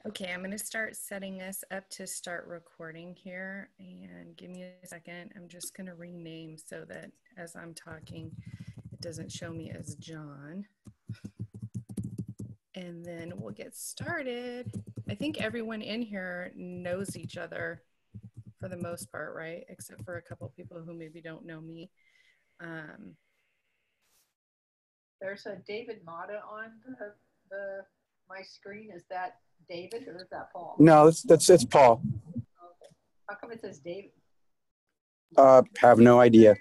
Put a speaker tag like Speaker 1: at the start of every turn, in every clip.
Speaker 1: Okay, I'm going to start setting us up to start recording here, and give me a second. I'm just going to rename so that as I'm talking, it doesn't show me as John. And then we'll get started. I think everyone in here knows each other for the most part, right? Except for a couple people who maybe don't know me.
Speaker 2: There's a David Mata on the my screen. Is that David or is that Paul?
Speaker 3: No, it's Paul.
Speaker 2: Okay. How come it says David?
Speaker 3: Have no idea.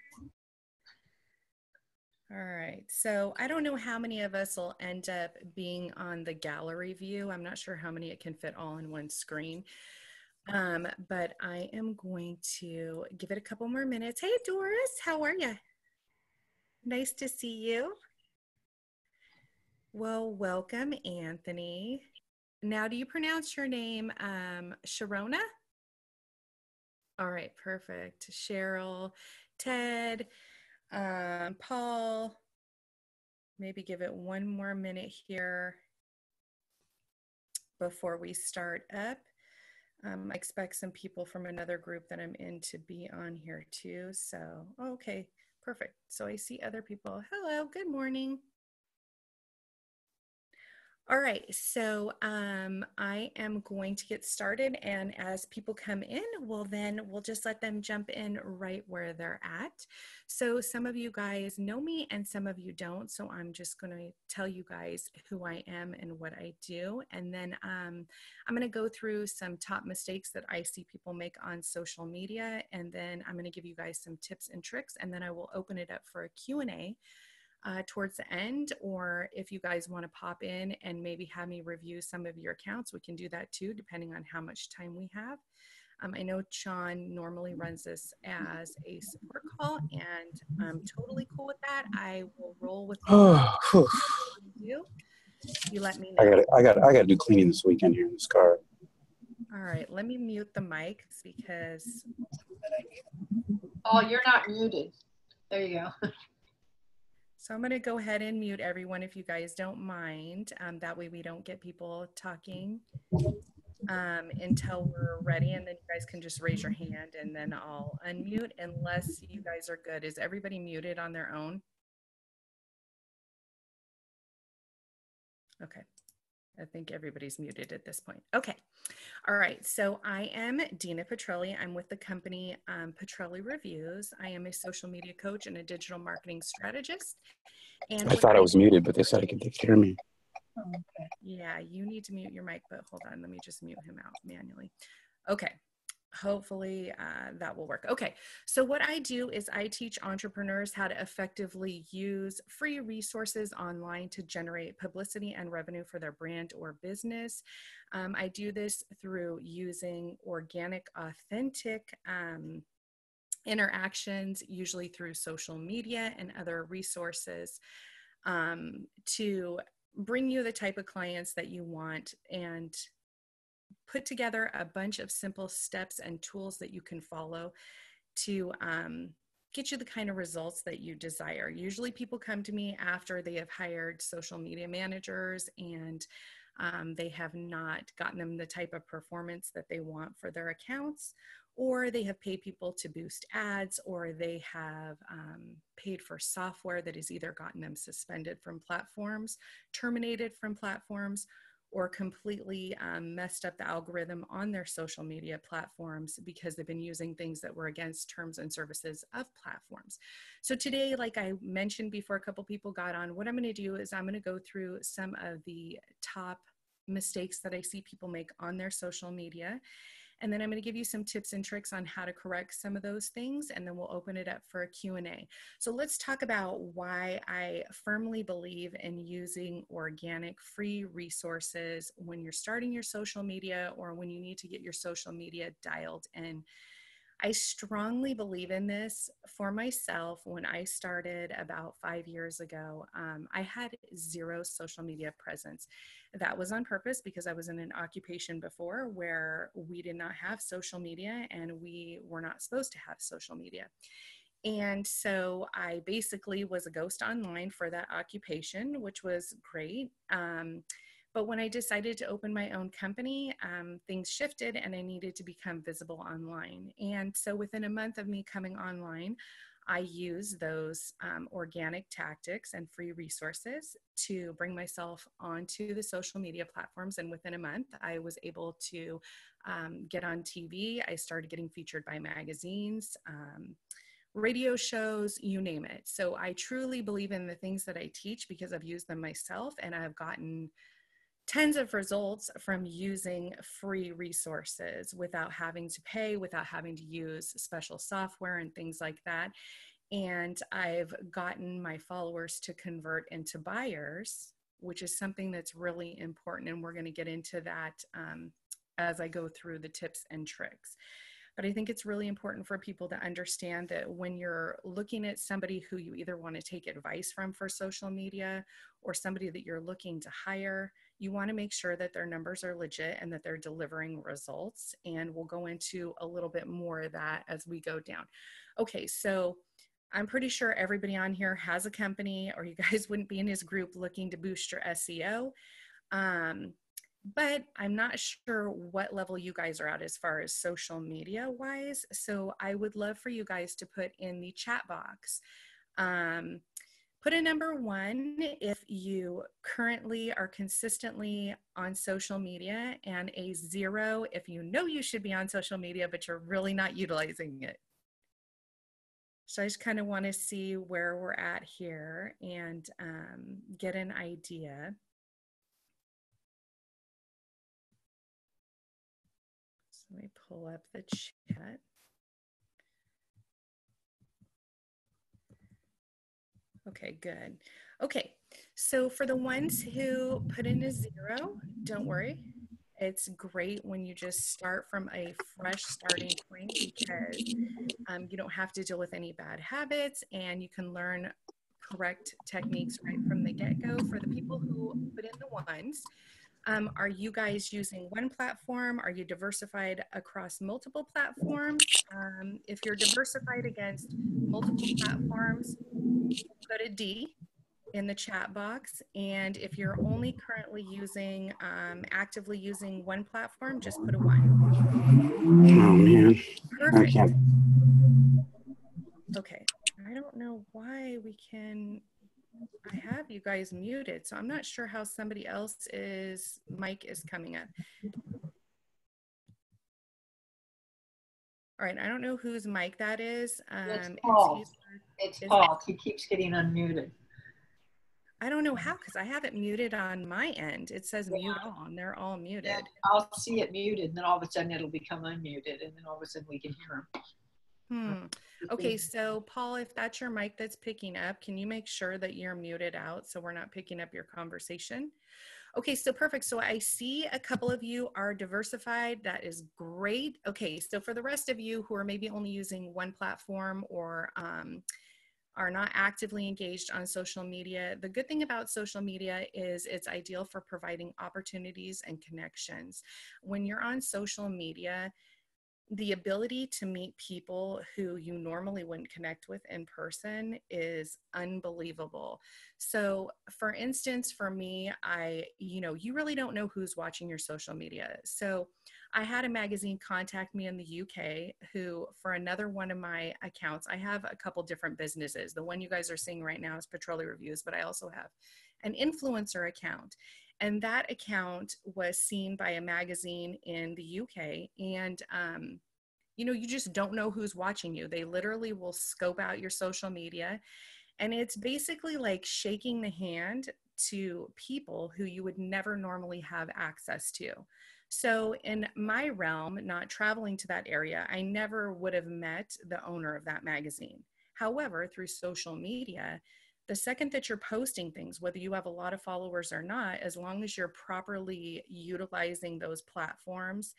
Speaker 1: All right, so I don't know how many of us will end up being on the gallery view. I'm not sure how many it can fit all in one screen. But I am going to give it a couple more minutes. Hey, Doris, how are you? Nice to see you. Well, welcome, Anthony. Now, do you pronounce your name Sharona? All right, perfect. Cheryl, Ted, Paul. Maybe give it one more minute here before we start up. I expect some people from another group that I'm in to be on here too. So, okay, perfect. So I see other people. Hello, good morning. All right, so I am going to get started, and as people come in, we'll just let them jump in right where they're at. So some of you guys know me and some of you don't, so I'm just going to tell you guys who I am and what I do, and then I'm going to go through some top mistakes that I see people make on social media, and then I'm going to give you guys some tips and tricks, and then I will open it up for a Q&A. Towards the end, or if you guys want to pop in and maybe have me review some of your accounts, we can do that too, depending on how much time we have. I know Sean normally runs this as a support call, and I'm totally cool with that. I will roll with you. You let me know.
Speaker 3: I got to do cleaning this weekend here in this car.
Speaker 1: All right, let me mute the mic because.
Speaker 2: Oh, you're not muted. There you go.
Speaker 1: So I'm going to go ahead and mute everyone if you guys don't mind. That way we don't get people talking until we're ready. And then you guys can just raise your hand and then I'll unmute unless you guys are good. Is everybody muted on their own? Okay. I think everybody's muted at this point. Okay. All right. So I am Deana Petrelli. I'm with the company Petrelli Reviews. I am a social media coach and a digital marketing strategist. And
Speaker 3: I thought I was muted, but they said I could take care of me.
Speaker 1: Okay. Yeah, you need to mute your mic, but hold on. Let me just mute him out manually. Okay. Hopefully that will work. Okay, so what I do is I teach entrepreneurs how to effectively use free resources online to generate publicity and revenue for their brand or business. I do this through using organic, authentic interactions, usually through social media and other resources, to bring you the type of clients that you want and put together a bunch of simple steps and tools that you can follow to get you the kind of results that you desire. Usually people come to me after they have hired social media managers and they have not gotten them the type of performance that they want for their accounts, or they have paid people to boost ads, or they have paid for software that has either gotten them suspended from platforms, terminated from platforms, or completely messed up the algorithm on their social media platforms because they've been using things that were against terms and services of platforms. So today, like I mentioned before a couple people got on, what I'm going to do is I'm going to go through some of the top mistakes that I see people make on their social media. And then I'm going to give you some tips and tricks on how to correct some of those things, and then we'll open it up for a Q&A. So let's talk about why I firmly believe in using organic free resources when you're starting your social media or when you need to get your social media dialed in. I strongly believe in this for myself. When I started about 5 years ago, I had zero social media presence. That was on purpose because I was in an occupation before where we did not have social media and we were not supposed to have social media. And so I basically was a ghost online for that occupation, which was great. But when I decided to open my own company, things shifted and I needed to become visible online. And so within a month of me coming online, I used those organic tactics and free resources to bring myself onto the social media platforms. And within a month, I was able to get on TV. I started getting featured by magazines, radio shows, you name it. So I truly believe in the things that I teach because I've used them myself, and I've gotten tons of results from using free resources without having to pay, without having to use special software and things like that. And I've gotten my followers to convert into buyers, which is something that's really important. And we're going to get into that as I go through the tips and tricks. But I think it's really important for people to understand that when you're looking at somebody who you either want to take advice from for social media or somebody that you're looking to hire, you want to make sure that their numbers are legit and that they're delivering results. And we'll go into a little bit more of that as we go down. Okay, so I'm pretty sure everybody on here has a company, or you guys wouldn't be in this group looking to boost your SEO. But I'm not sure what level you guys are at as far as social media wise. So I would love for you guys to put in the chat box. Put a number 1 if you currently are consistently on social media, and a 0 if you know you should be on social media, but you're really not utilizing it. So I just kind of want to see where we're at here and get an idea. So let me pull up the chat. Okay, good. Okay, so for the ones who put in a 0, don't worry. It's great when you just start from a fresh starting point because you don't have to deal with any bad habits, and you can learn correct techniques right from the get-go. For the people who put in the 1s, are you guys using one platform? Are you diversified across multiple platforms? If you're diversified against multiple platforms, put a D in the chat box. And if you're only currently using, actively using one platform, just put a 1.
Speaker 3: Oh, man.
Speaker 1: Perfect.
Speaker 3: I can't.
Speaker 1: Okay. I don't know why I have you guys muted, so I'm not sure how somebody else's mic is coming up. All right, I don't know whose mic that is.
Speaker 2: It's Paul. It's Paul. He keeps getting unmuted.
Speaker 1: I don't know how, because I have it muted on my end. It says mute all, and they're all muted.
Speaker 2: Yeah, I'll see it muted, and then all of a sudden it'll become unmuted, and then all of a sudden we can hear him.
Speaker 1: Okay, so Paul, if that's your mic that's picking up, can you make sure that you're muted out so we're not picking up your conversation? Okay, so perfect. So I see a couple of you are diversified. That is great. Okay, so for the rest of you who are maybe only using one platform or are not actively engaged on social media, the good thing about social media is it's ideal for providing opportunities and connections. When you're on social media, the ability to meet people who you normally wouldn't connect with in person is unbelievable. So for instance, for me, you really don't know who's watching your social media. So I had a magazine contact me in the UK who, for another one of my accounts, I have a couple different businesses. The one you guys are seeing right now is Petroleum Reviews, but I also have an influencer account. And that account was seen by a magazine in the UK. And, you just don't know who's watching you. They literally will scope out your social media. And it's basically like shaking the hand to people who you would never normally have access to. So in my realm, not traveling to that area, I never would have met the owner of that magazine. However, through social media, the second that you're posting things, whether you have a lot of followers or not, as long as you're properly utilizing those platforms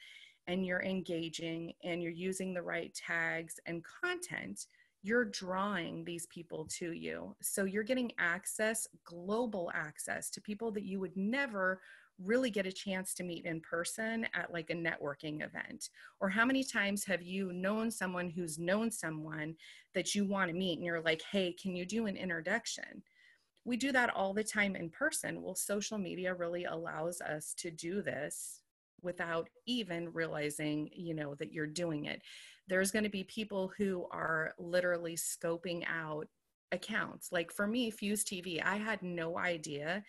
Speaker 1: and you're engaging and you're using the right tags and content, you're drawing these people to you. So you're getting access, global access to people that you would never really get a chance to meet in person at like a networking event. Or how many times have you known someone who's known someone that you want to meet and you're like, hey, can you do an introduction? we do that all the time in person. Well, social media really allows us to do this without even realizing, that you're doing it. There's going to be people who are literally scoping out accounts. Like for me, Fuse TV, I had no idea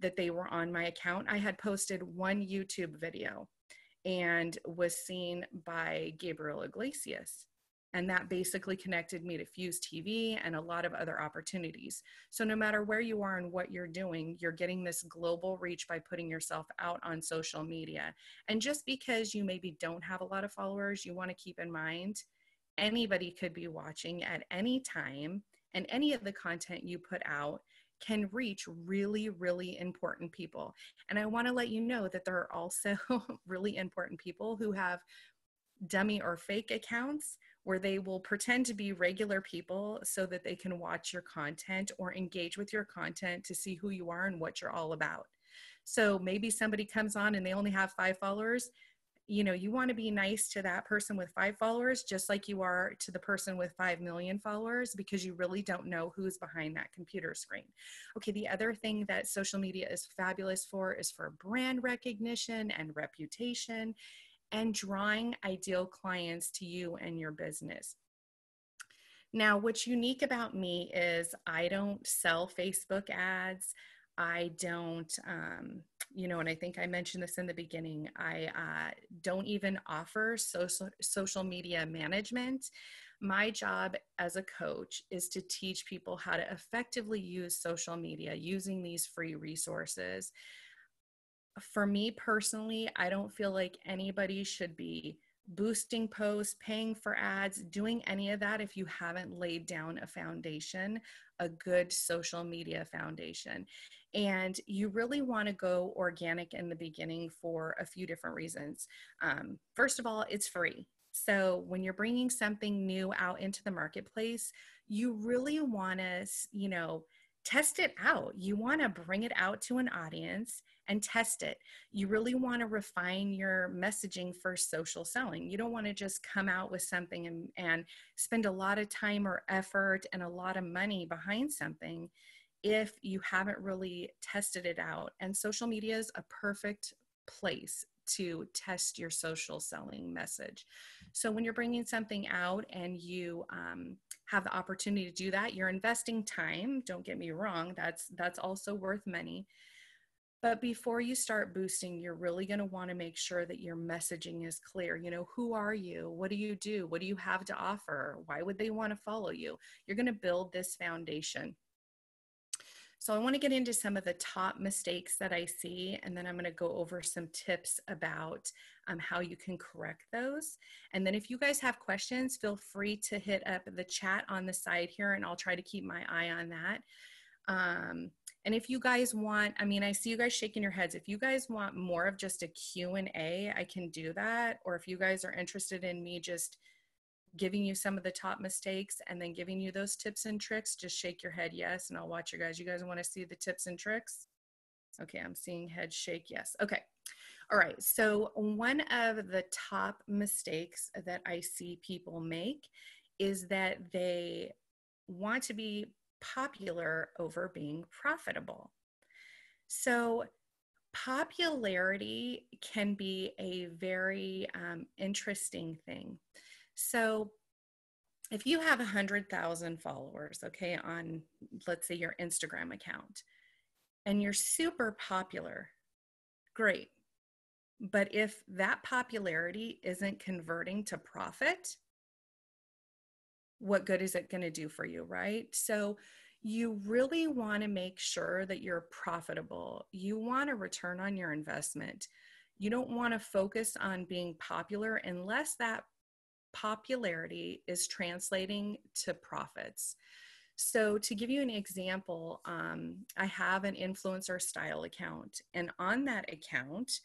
Speaker 1: that they were on my account. I had posted one YouTube video and was seen by Gabriel Iglesias. And that basically connected me to Fuse TV and a lot of other opportunities. So no matter where you are and what you're doing, you're getting this global reach by putting yourself out on social media. And just because you maybe don't have a lot of followers, you want to keep in mind, anybody could be watching at any time, and any of the content you put out can reach really, really important people. And I want to let you know that there are also really important people who have dummy or fake accounts where they will pretend to be regular people so that they can watch your content or engage with your content to see who you are and what you're all about. So maybe somebody comes on and they only have 5 followers. You want to be nice to that person with 5 followers, just like you are to the person with 5 million followers, because you really don't know who's behind that computer screen. Okay, the other thing that social media is fabulous for is for brand recognition and reputation and drawing ideal clients to you and your business. Now, what's unique about me is I don't sell Facebook ads. I don't, and I think I mentioned this in the beginning, I don't even offer social media management. My job as a coach is to teach people how to effectively use social media using these free resources. For me personally, I don't feel like anybody should be boosting posts, paying for ads, doing any of that if you haven't laid down a foundation, a good social media foundation. And you really want to go organic in the beginning for a few different reasons. First of all, it's free. So when you're bringing something new out into the marketplace, you really want to, test it out. You want to bring it out to an audience and test it. You really want to refine your messaging for social selling. You don't want to just come out with something and spend a lot of time or effort and a lot of money behind something if you haven't really tested it out. And social media is a perfect place to test your social selling message. So when you're bringing something out and you have the opportunity to do that, you're investing time. Don't get me wrong, that's also worth money. But before you start boosting, you're really going to want to make sure that your messaging is clear. Who are you? What do you do? What do you have to offer? Why would they want to follow you? You're going to build this foundation. So I want to get into some of the top mistakes that I see, and then I'm going to go over some tips about how you can correct those. And then if you guys have questions, feel free to hit up the chat on the side here, and I'll try to keep my eye on that. And if you guys want, I see you guys shaking your heads. If you guys want more of just a Q&A, I can do that. Or if you guys are interested in me just giving you some of the top mistakes and then giving you those tips and tricks, just shake your head yes, and I'll watch you guys. You guys want to see the tips and tricks? Okay, I'm seeing head shake yes. Okay. All right. So one of the top mistakes that I see people make is that they want to be popular over being profitable. So popularity can be a very interesting thing. So if you have 100,000 followers, okay, on, let's say, your Instagram account, and you're super popular, great. But if that popularity isn't converting to profit, what good is it going to do for you, right? So you really want to make sure that you're profitable. You want a return on your investment. You don't want to focus on being popular unless that popularity is translating to profits. So to give you an example, I have an influencer style account, and on that account,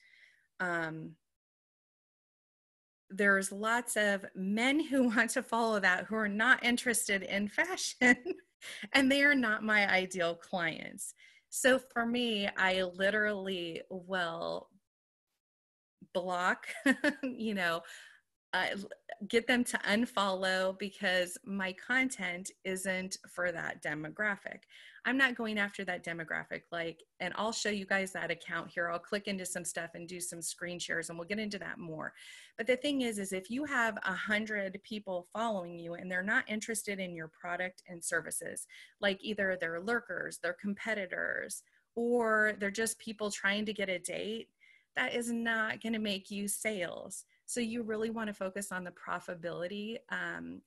Speaker 1: there's lots of men who want to follow that who are not interested in fashion and they are not my ideal clients. So for me, I literally will block, get them to unfollow because my content isn't for that demographic. I'm not going after that demographic. And I'll show you guys that account here. I'll click into some stuff and do some screen shares, and we'll get into that more. But the thing is if you have 100 people following you and they're not interested in your product and services, like either they're lurkers, they're competitors, or they're just people trying to get a date, that is not going to make you sales. So you really want to focus on the profitability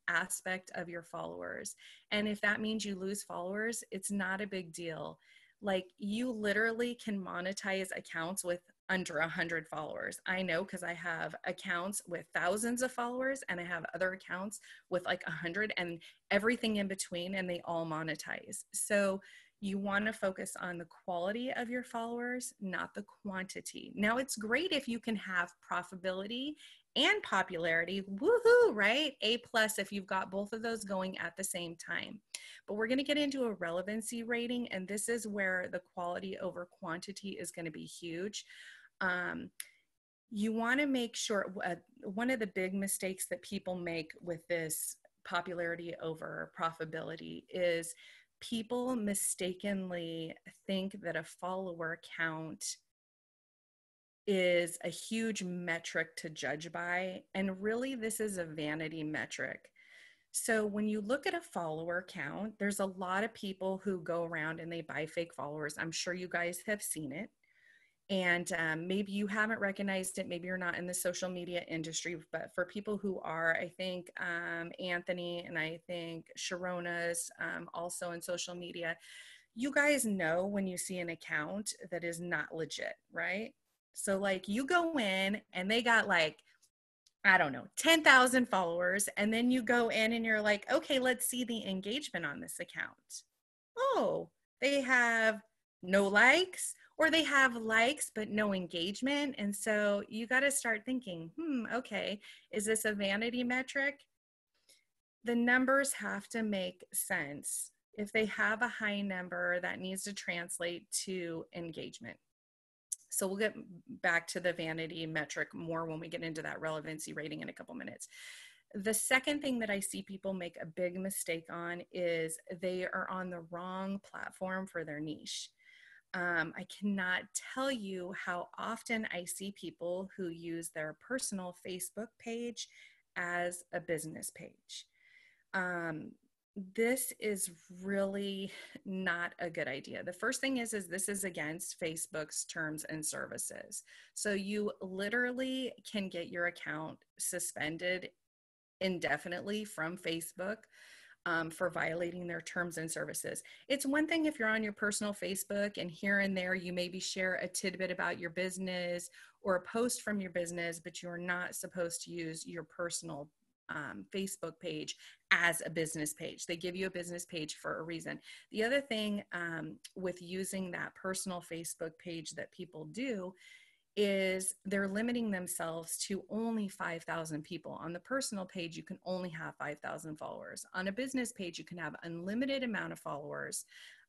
Speaker 1: aspect of your followers. And if that means you lose followers, it's not a big deal. Like, you literally can monetize accounts with under 100 followers. I know, because I have accounts with thousands of followers and I have other accounts with like 100 and everything in between, and they all monetize. So you want to focus on the quality of your followers, not the quantity. Now, it's great if you can have profitability and popularity, woohoo, right? A+ if you've got both of those going at the same time. But we're going to get into a relevancy rating, and this is where the quality over quantity is going to be huge. You want to make sure, one of the big mistakes that people make with this popularity over profitability is people mistakenly think that a follower count is a huge metric to judge by. And really, this is a vanity metric. So when you look at a follower count, there's a lot of people who go around and they buy fake followers. I'm sure you guys have seen it. And maybe you haven't recognized it. Maybe you're not in the social media industry, but for people who are, I think Anthony and I think Sharona's also in social media, you guys know when you see an account that is not legit, right? So like, you go in and they got like, I don't know, 10,000 followers. And then you go in and you're like, okay, let's see the engagement on this account. Oh, they have no likes, or they have likes but no engagement. And so you got to start thinking, okay, is this a vanity metric? The numbers have to make sense. If they have a high number, that needs to translate to engagement. So we'll get back to the vanity metric more when we get into that relevancy rating in a couple minutes. The second thing that I see people make a big mistake on is they are on the wrong platform for their niche. I cannot tell you how often I see people who use their personal Facebook page as a business page. This is really not a good idea. The first thing is this is against Facebook's terms and services. So you literally can get your account suspended indefinitely from Facebook for violating their terms and services. It's one thing if you're on your personal Facebook and here and there you maybe share a tidbit about your business or a post from your business, but you're not supposed to use your personal Facebook page as a business page. They give you a business page for a reason. The other thing with using that personal Facebook page that people do is they're limiting themselves to only 5,000 people. On the personal page, you can only have 5,000 followers. On a business page, you can have unlimited amount of followers.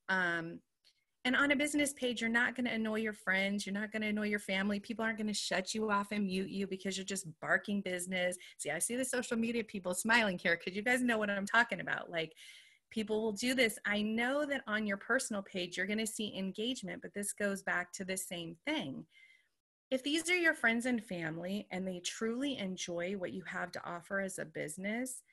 Speaker 1: And on a business page, you're not going to annoy your friends. You're not going to annoy your family. People aren't going to shut you off and mute you because you're just barking business. See, I see the social media people smiling here because you guys know what I'm talking about. Like, people will do this. I know that on your personal page, you're going to see engagement, but this goes back to the same thing. If these are your friends and family and they truly enjoy what you have to offer as a business,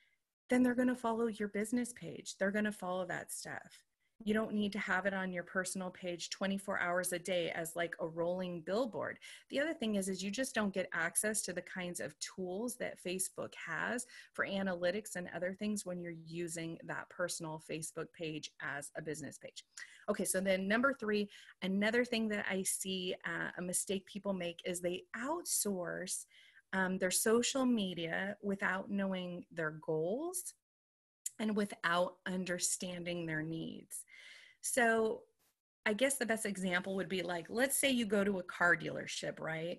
Speaker 1: then they're going to follow your business page. They're going to follow that stuff. You don't need to have it on your personal page 24 hours a day as like a rolling billboard. The other thing is you just don't get access to the kinds of tools that Facebook has for analytics and other things when you're using that personal Facebook page as a business page. Okay, so then number 3, another thing that I see a mistake people make is they outsource their social media without knowing their goals and without understanding their needs. So I guess the best example would be like, let's say you go to a car dealership, right?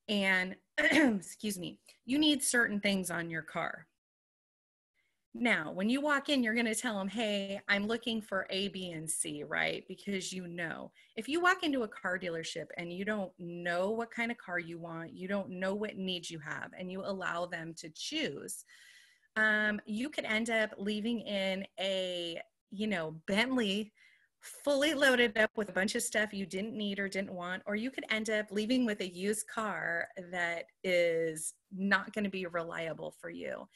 Speaker 1: And excuse me, you need certain things on your car. Now, when you walk in, you're going to tell them, hey, I'm looking for A, B, and C, right? Because you know, if you walk into a car dealership and you don't know what kind of car you want, you don't know what needs you have, and you allow them to choose, you could end up leaving in a, Bentley fully loaded up with a bunch of stuff you didn't need or didn't want, or you could end up leaving with a used car that is not going to be reliable for you.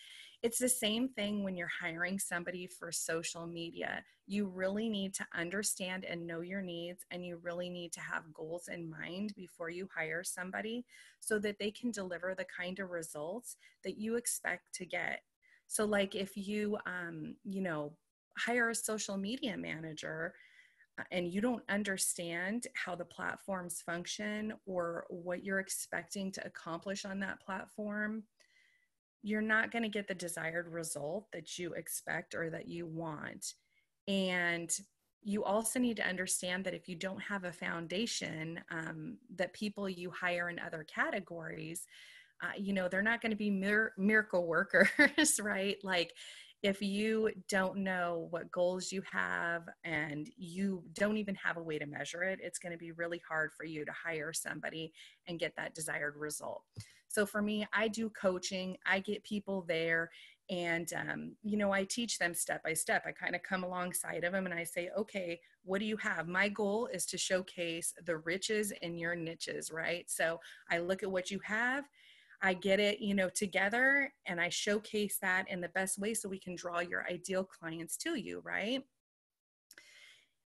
Speaker 1: It's the same thing when you're hiring somebody for social media. You really need to understand and know your needs, and you really need to have goals in mind before you hire somebody so that they can deliver the kind of results that you expect to get. So like if you, hire a social media manager and you don't understand how the platforms function or what you're expecting to accomplish on that platform, you're not going to get the desired result that you expect or that you want. And you also need to understand that if you don't have a foundation, that people you hire in other categories, they're not going to be miracle workers, right? Like if you don't know what goals you have and you don't even have a way to measure it, it's going to be really hard for you to hire somebody and get that desired result. So for me, I do coaching, I get people there, and, I teach them step by step. I kind of come alongside of them and I say, okay, what do you have? My goal is to showcase the riches in your niches, right? So I look at what you have, I get it, together, and I showcase that in the best way so we can draw your ideal clients to you, right?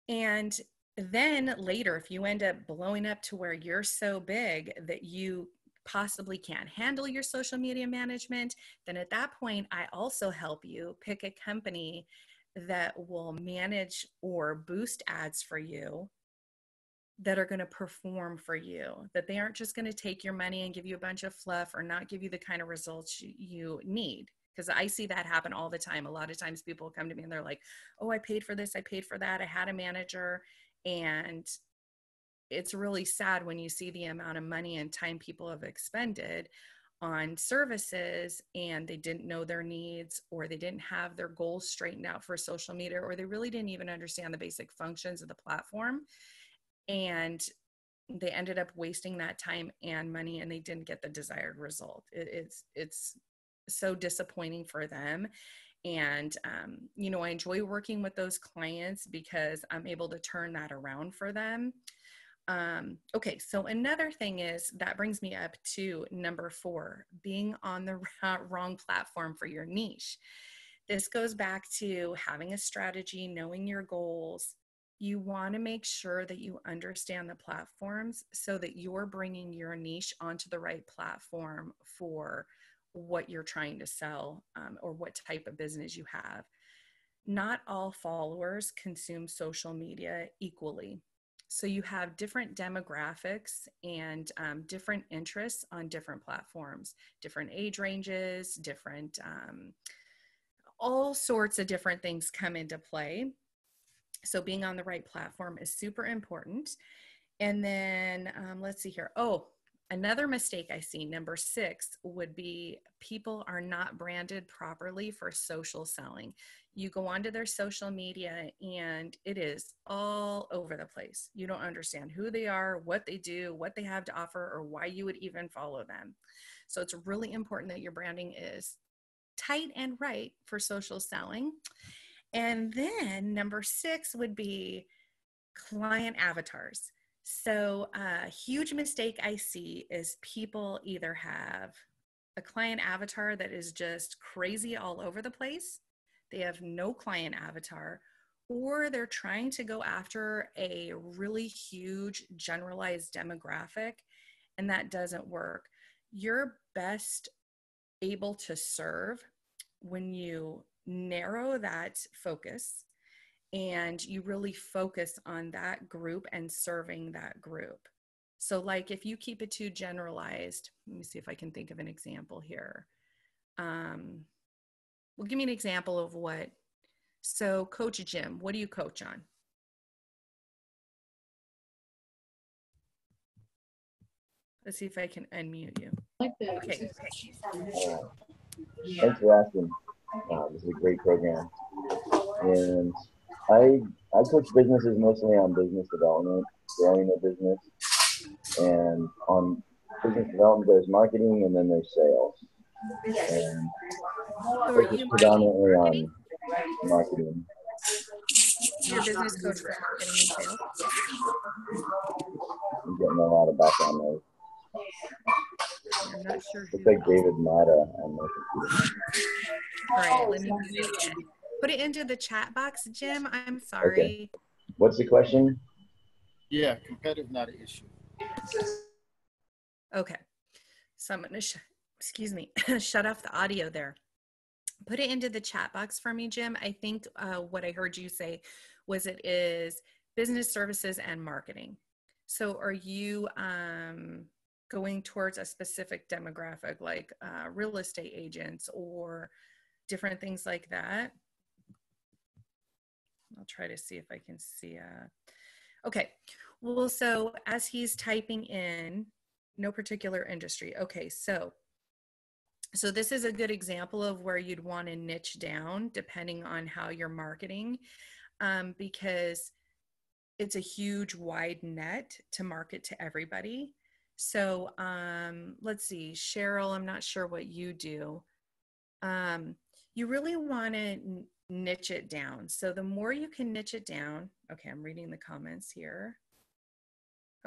Speaker 1: And then later, if you end up blowing up to where you're so big that you possibly can't handle your social media management, then at that point, I also help you pick a company that will manage or boost ads for you that are going to perform for you, that they aren't just going to take your money and give you a bunch of fluff or not give you the kind of results you need. Because I see that happen all the time. A lot of times people come to me and they're like, oh, I paid for this, I paid for that, I had a manager. And it's really sad when you see the amount of money and time people have expended on services and they didn't know their needs, or they didn't have their goals straightened out for social media, or they really didn't even understand the basic functions of the platform. And they ended up wasting that time and money, and they didn't get the desired result. It's so disappointing for them. And, I enjoy working with those clients because I'm able to turn that around for them. Okay, so another thing is that brings me up to number 4, being on the wrong platform for your niche. This goes back to having a strategy, knowing your goals. You want to make sure that you understand the platforms so that you're bringing your niche onto the right platform for what you're trying to sell, or what type of business you have. Not all followers consume social media equally. So you have different demographics and different interests on different platforms, different age ranges, different, all sorts of different things come into play. So being on the right platform is super important. And then let's see here. Oh, another mistake I see, number 6, would be people are not branded properly for social selling. You go onto their social media and it is all over the place. You don't understand who they are, what they do, what they have to offer, or why you would even follow them. So it's really important that your branding is tight and right for social selling. And then number 6 would be client avatars. So a huge mistake I see is people either have a client avatar that is just crazy all over the place, they have no client avatar, or they're trying to go after a really huge generalized demographic, and that doesn't work. You're best able to serve when you narrow that focus and you really focus on that group and serving that group. So like if you keep it too generalized, let me see if I can think of an example here. Well, give me an example of what. So Coach Jim, what do you coach on? Let's see if I can unmute you.
Speaker 2: Like that.
Speaker 1: Okay.
Speaker 4: Thanks for asking. This is a great program. And I coach businesses mostly on business development, growing their business. And on business development, there's marketing and then there's sales. And
Speaker 1: So are
Speaker 4: focus
Speaker 1: you
Speaker 4: predominantly
Speaker 1: marketing?
Speaker 4: on marketing.
Speaker 1: Your business coach for marketing and sales?
Speaker 4: I'm getting a lot of background noise.
Speaker 1: I'm not sure
Speaker 4: Looks
Speaker 1: who
Speaker 4: like
Speaker 1: else.
Speaker 4: David Mata on my computer.
Speaker 1: All right, let me mute it. Put it into the chat box, Jim. I'm sorry.
Speaker 4: Okay. What's the question?
Speaker 5: Yeah, competitive not an issue.
Speaker 1: Okay. So I'm going to, excuse me, shut off the audio there. Put it into the chat box for me, Jim. I think what I heard you say was it is business services and marketing. So are you going towards a specific demographic like real estate agents or different things like that? I'll try to see if I can see. Okay. Well, so as he's typing in, no particular industry. Okay, so this is a good example of where you'd want to niche down depending on how you're marketing, because it's a huge wide net to market to everybody. So let's see, Cheryl, I'm not sure what you do. You really want to niche it down. So the more you can niche it down, okay, I'm reading the comments here.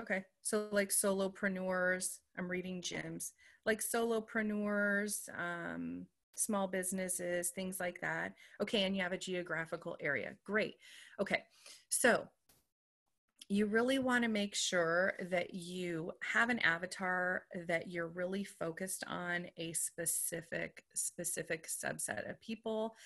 Speaker 1: Okay, so like solopreneurs, I'm reading Jim's, like solopreneurs, small businesses, things like that. Okay, and you have a geographical area. Great. Okay, so you really want to make sure that you have an avatar that you're really focused on a specific subset of people.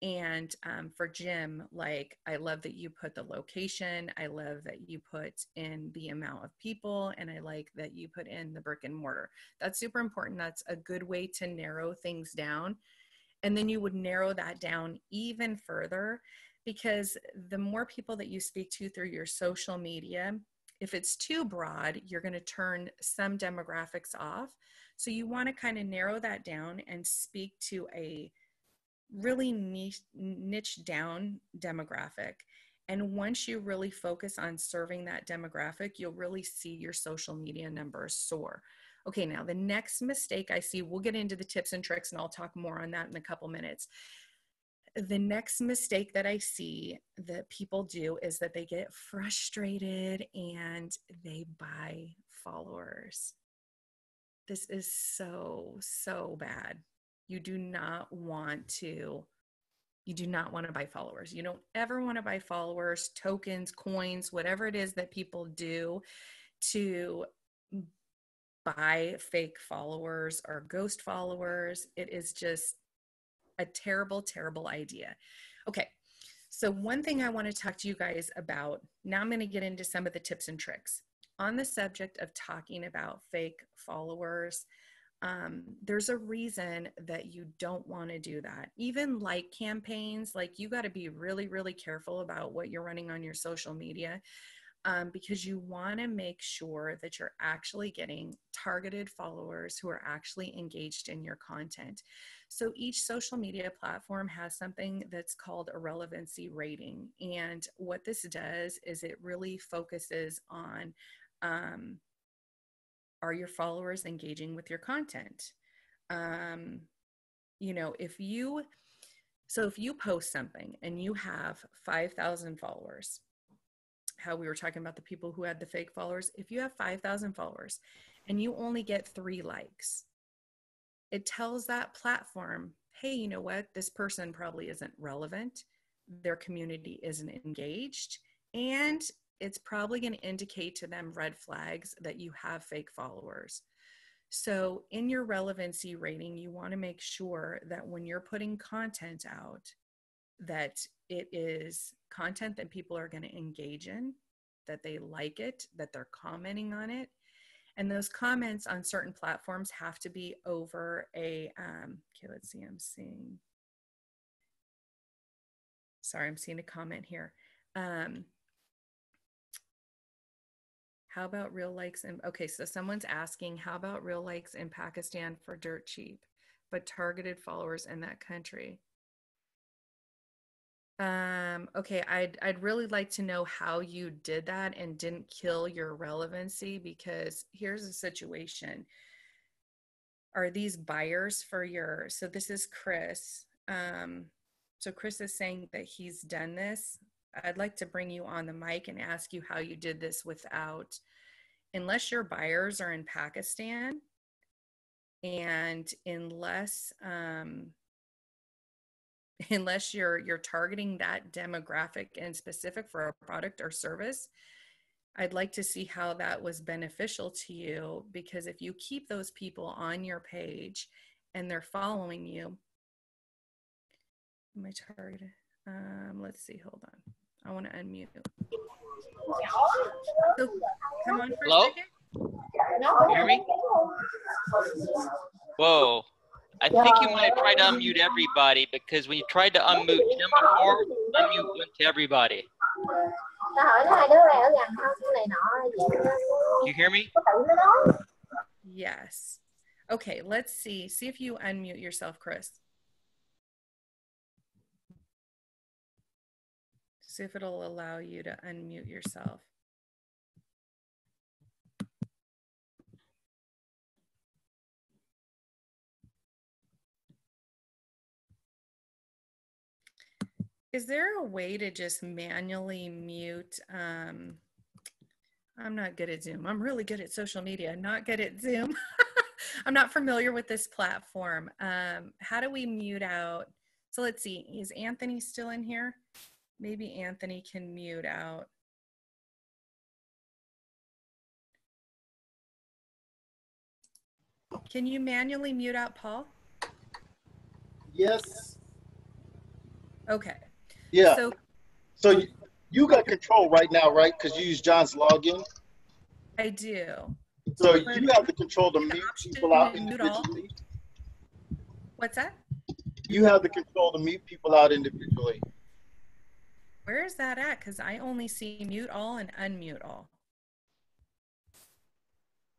Speaker 1: And for Jim, like, I love that you put the location. I love that you put in the amount of people. And I like that you put in the brick and mortar. That's super important. That's a good way to narrow things down. And then you would narrow that down even further, because the more people that you speak to through your social media, if it's too broad, you're going to turn some demographics off. So you want to kind of narrow that down and speak to a really niche down demographic. And once you really focus on serving that demographic, you'll really see your social media numbers soar. Okay, now the next mistake I see, we'll get into the tips and tricks and I'll talk more on that in a couple minutes. The next mistake that I see that people do is that they get frustrated and they buy followers. This is so bad. You do not want to buy followers. You don't ever want to buy followers, tokens, coins, whatever it is that people do to buy fake followers or ghost followers. It is just a terrible, terrible idea. Okay. So one thing I want to talk to you guys about, now I'm going to get into some of the tips and tricks on the subject of talking about fake followers. There's a reason that you don't want to do that. Even like campaigns, like you got to be really, really careful about what you're running on your social media, because you want to make sure that you're actually getting targeted followers who are actually engaged in your content. So each social media platform has something that's called a relevancy rating. And what this does is it really focuses on, are your followers engaging with your content? You know, if you post something and you have 5,000 followers, how we were talking about the people who had the fake followers, if you have 5,000 followers and you only get 3 likes, it tells that platform, hey, you know what? This person probably isn't relevant. Their community isn't engaged. And it's probably going to indicate to them red flags that you have fake followers. So in your relevancy rating, you want to make sure that when you're putting content out, that it is content that people are going to engage in, that they like it, that they're commenting on it. And those comments on certain platforms have to be over a, okay, let's see, I'm seeing a comment here. How about real likes? Okay, so someone's asking, how about real likes in Pakistan for dirt cheap, but targeted followers in that country? Okay, I'd really like to know how you did that and didn't kill your relevancy, because here's the situation. Are these buyers for your, so this is Chris. So Chris is saying that he's done this. I'd like to bring you on the mic and ask you how you did this without, unless your buyers are in Pakistan, and unless you're targeting that demographic and specific for a product or service, I'd like to see how that was beneficial to you, because if you keep those people on your page and they're following you, my target, let's see, hold on. I want to unmute. So come on for
Speaker 6: Hello?
Speaker 1: a second.
Speaker 6: Can you hear me? Whoa. I think you might try to unmute everybody, because when you tried to unmute Jim before, unmute went to everybody. You hear me?
Speaker 1: Yes. Okay, let's see. See if you unmute yourself, Chris. See if it'll allow you to unmute yourself. Is there a way to just manually mute? I'm not good at Zoom. I'm really good at social media, not good at Zoom. I'm not familiar with this platform. How do we mute out? So let's see, is Anthony still in here? Maybe Anthony can mute out. Can you manually mute out Paul?
Speaker 5: Yes.
Speaker 1: Okay.
Speaker 5: Yeah.
Speaker 1: So
Speaker 5: you got control right now, right? Because you use John's login.
Speaker 1: I do.
Speaker 5: So you have the control to mute people out individually.
Speaker 1: What's that?
Speaker 5: You have the control to mute people out individually.
Speaker 1: Where is that at? Because I only see mute all and unmute all.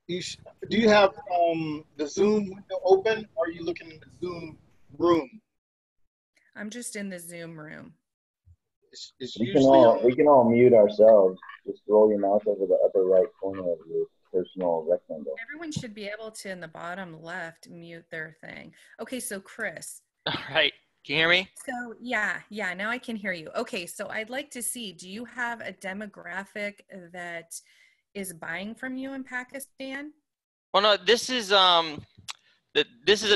Speaker 5: Do you have the Zoom window open, or are you looking in the Zoom room?
Speaker 1: I'm just in the Zoom room.
Speaker 5: It's
Speaker 4: We
Speaker 5: usually
Speaker 4: can all mute ourselves. Just roll your mouse over the upper right corner of your personal rectangle.
Speaker 1: Everyone should be able to, in the bottom left, mute their thing. Okay, so Chris.
Speaker 6: All right. Can you hear me?
Speaker 1: So yeah, now I can hear you. Okay, so I'd like to see, do you have a demographic that is buying from you in Pakistan?
Speaker 6: Well, no, this is a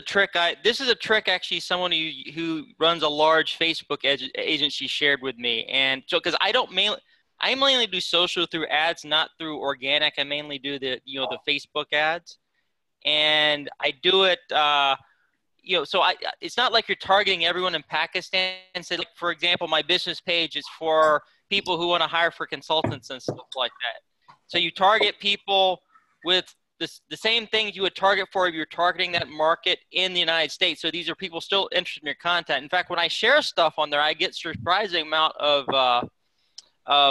Speaker 6: trick. This is a trick actually someone who runs a large Facebook agency shared with me. And so, because I mainly do social through ads, not through organic. I mainly do the Facebook ads, and I do it so it's not like you're targeting everyone in Pakistan. So like, for example, my business page is for people who want to hire for consultants and stuff like that. So you target people with the same things you would target for if you're targeting that market in the United States. So these are people still interested in your content. In fact, when I share stuff on there, I get surprising amount of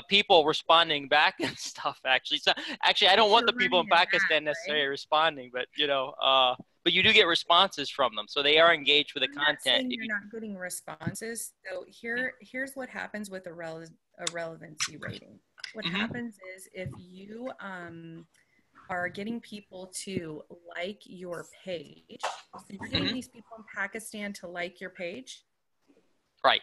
Speaker 6: people responding back and stuff. Actually, so actually, I don't want the people in Pakistan necessarily responding, but but you do get responses from them, so they are engaged with the content.
Speaker 1: You're not getting responses. So here's what happens with a relevancy rating. What happens is, if you are getting people to like your page, so you're getting these people in Pakistan to like your page,
Speaker 6: right?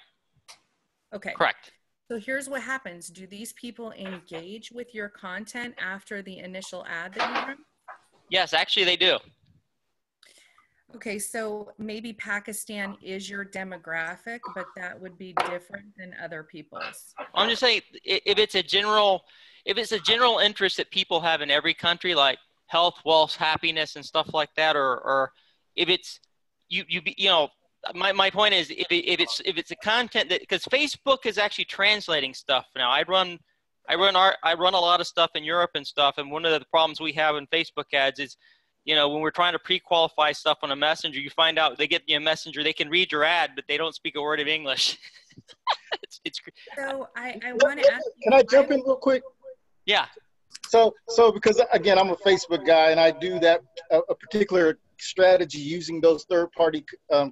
Speaker 1: Okay,
Speaker 6: correct.
Speaker 1: So here's what happens. Do these people engage with your content after the initial ad that you run?
Speaker 6: Yes, actually they do.
Speaker 1: Okay, so maybe Pakistan is your demographic, but that would be different than other people's.
Speaker 6: I'm just saying, if it's a general interest that people have in every country, like health, wealth, happiness, and stuff like that, or if it's my point is, if it's a content that, because Facebook is actually translating stuff now. I run a lot of stuff in Europe and stuff, and one of the problems we have in Facebook ads is, when we're trying to pre-qualify stuff on a messenger, you find out they get a messenger, they can read your ad, but they don't speak a word of English.
Speaker 1: So I want to ask you,
Speaker 5: can I jump in real quick?
Speaker 6: Yeah.
Speaker 5: So because again, I'm a Facebook guy, and I do that a particular strategy using those third-party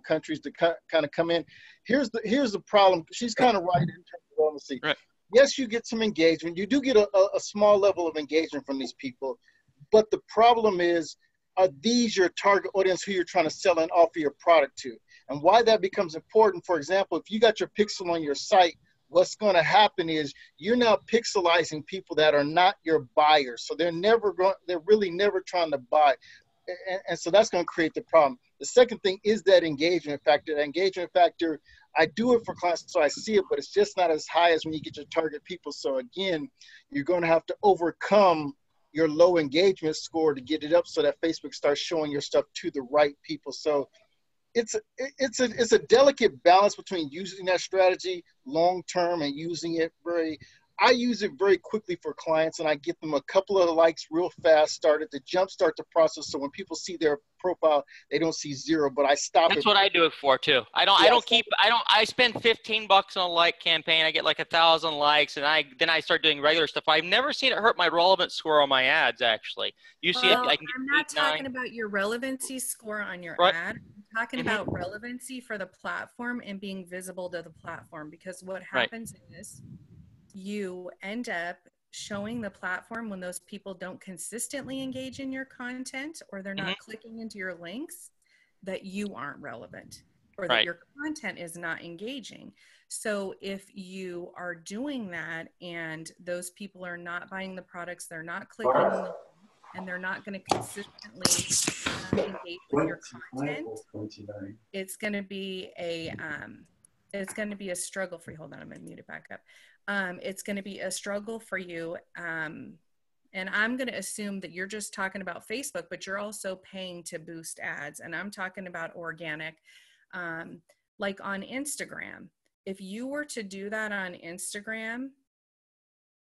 Speaker 5: countries to kind of come in. Here's the problem. She's kind of right in terms of relevancy.
Speaker 6: Right.
Speaker 5: Yes, you get some engagement. You do get a small level of engagement from these people, but the problem is, are these your target audience who you're trying to sell and offer your product to? And why that becomes important, for example, if you got your pixel on your site, what's going to happen is you're now pixelizing people that are not your buyers. So they're really never trying to buy. And so that's going to create the problem. The second thing is that engagement factor. That engagement factor, I do it for clients so I see it, but it's just not as high as when you get your target people. So again, you're going to have to overcome your low engagement score to get it up so that Facebook starts showing your stuff to the right people. So it's a delicate balance between using that strategy long term and using it I use it very quickly for clients, and I get them a couple of likes real fast, started to jumpstart the process. So when people see their profile, they don't see zero, but I stop it.
Speaker 6: That's what I do it for too. I spend $15 on a like campaign. I get like 1,000 likes, and then I start doing regular stuff. I've never seen it hurt my relevant score on my ads, actually. You see
Speaker 1: Well,
Speaker 6: it, I can get
Speaker 1: I'm not
Speaker 6: 8, 9.
Speaker 1: talking about your relevancy score on your
Speaker 6: Right.
Speaker 1: ad. I'm talking about relevancy for the platform and being visible to the platform, because what happens is you end up showing the platform when those people don't consistently engage in your content, or they're not clicking into your links, that you aren't relevant, or that your content is not engaging. So if you are doing that and those people are not buying the products, they're not clicking on the, and they're not going to consistently engage with your content, it's going to be a struggle for you. Hold on, I'm going to mute it back up. It's going to be a struggle for you. And I'm going to assume that you're just talking about Facebook, but you're also paying to boost ads. And I'm talking about organic, like on Instagram. If you were to do that on Instagram,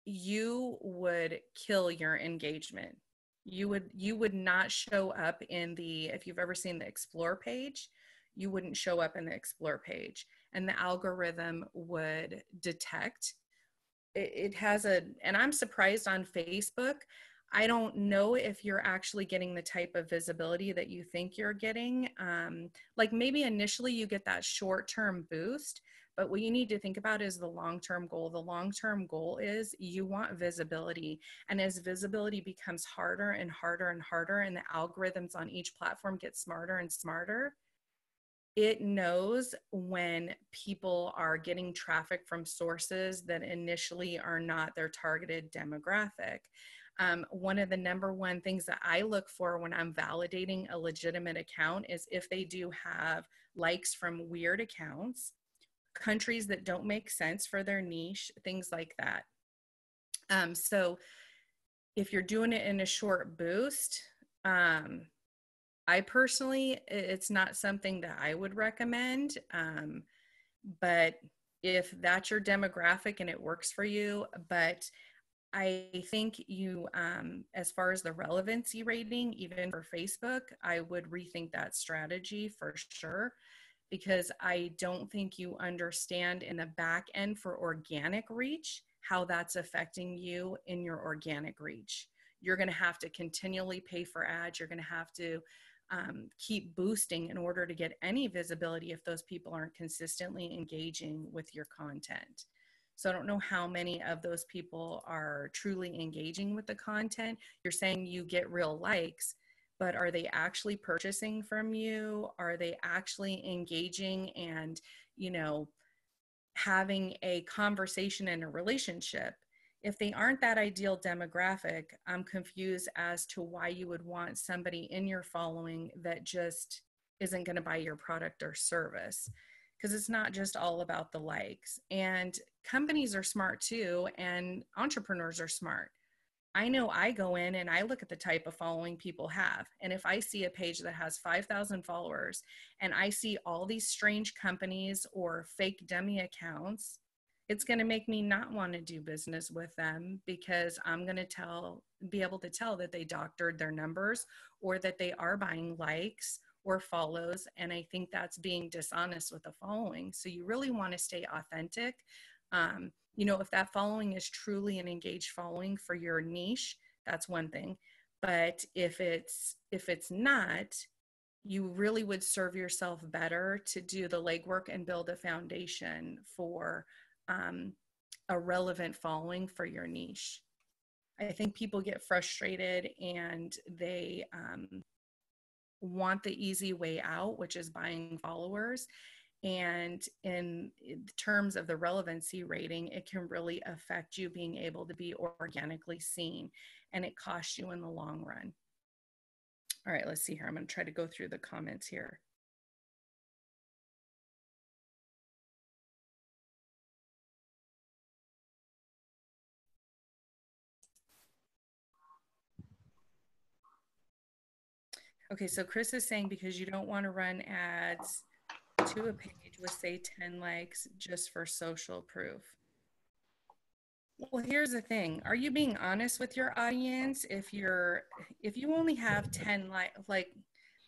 Speaker 1: you would kill your engagement. You would not show up in the, if you've ever seen the Explore page, you wouldn't show up in the Explore page, and the algorithm would detect. It has and I'm surprised on Facebook. I don't know if you're actually getting the type of visibility that you think you're getting. Like maybe initially you get that short-term boost, but what you need to think about is the long-term goal. The long-term goal is you want visibility. And as visibility becomes harder and harder and harder, and the algorithms on each platform get smarter and smarter, it knows when people are getting traffic from sources that initially are not their targeted demographic. One of the number one things that I look for when I'm validating a legitimate account is if they do have likes from weird accounts, countries that don't make sense for their niche, things like that. So if you're doing it in a short boost, I personally, it's not something that I would recommend, but if that's your demographic and it works for you, but I think you, as far as the relevancy rating, even for Facebook, I would rethink that strategy for sure, because I don't think you understand in the back end for organic reach, how that's affecting you in your organic reach. You're going to have to continually pay for ads. You're going to have to keep boosting in order to get any visibility if those people aren't consistently engaging with your content. So I don't know how many of those people are truly engaging with the content. You're saying you get real likes, but are they actually purchasing from you? Are they actually engaging and, having a conversation and a relationship? If they aren't that ideal demographic, I'm confused as to why you would want somebody in your following that just isn't going to buy your product or service, because it's not just all about the likes. And companies are smart too, and entrepreneurs are smart. I know I go in and I look at the type of following people have. And if I see a page that has 5,000 followers and I see all these strange companies or fake dummy accounts, it's going to make me not want to do business with them, because I'm going to be able to tell that they doctored their numbers or that they are buying likes or follows. And I think that's being dishonest with the following. So you really want to stay authentic. If that following is truly an engaged following for your niche, that's one thing. But if it's not, you really would serve yourself better to do the legwork and build a foundation for a relevant following for your niche. I think people get frustrated and they want the easy way out, which is buying followers. And in terms of the relevancy rating, it can really affect you being able to be organically seen, and it costs you in the long run. All right, let's see here. I'm going to try to go through the comments here. Okay, so Chris is saying because you don't want to run ads to a page with, say, 10 likes just for social proof. Well, here's the thing. Are you being honest with your audience? If you only have 10 like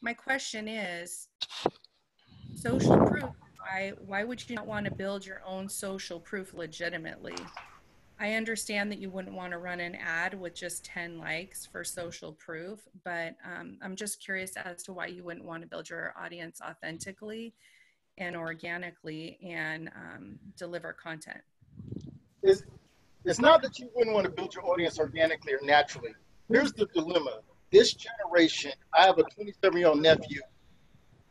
Speaker 1: my question is social proof. Why would you not want to build your own social proof legitimately? I understand that you wouldn't want to run an ad with just 10 likes for social proof, but I'm just curious as to why you wouldn't want to build your audience authentically and organically and deliver content.
Speaker 5: It's not that you wouldn't want to build your audience organically or naturally. Here's the dilemma. This generation, I have a 27-year-old nephew,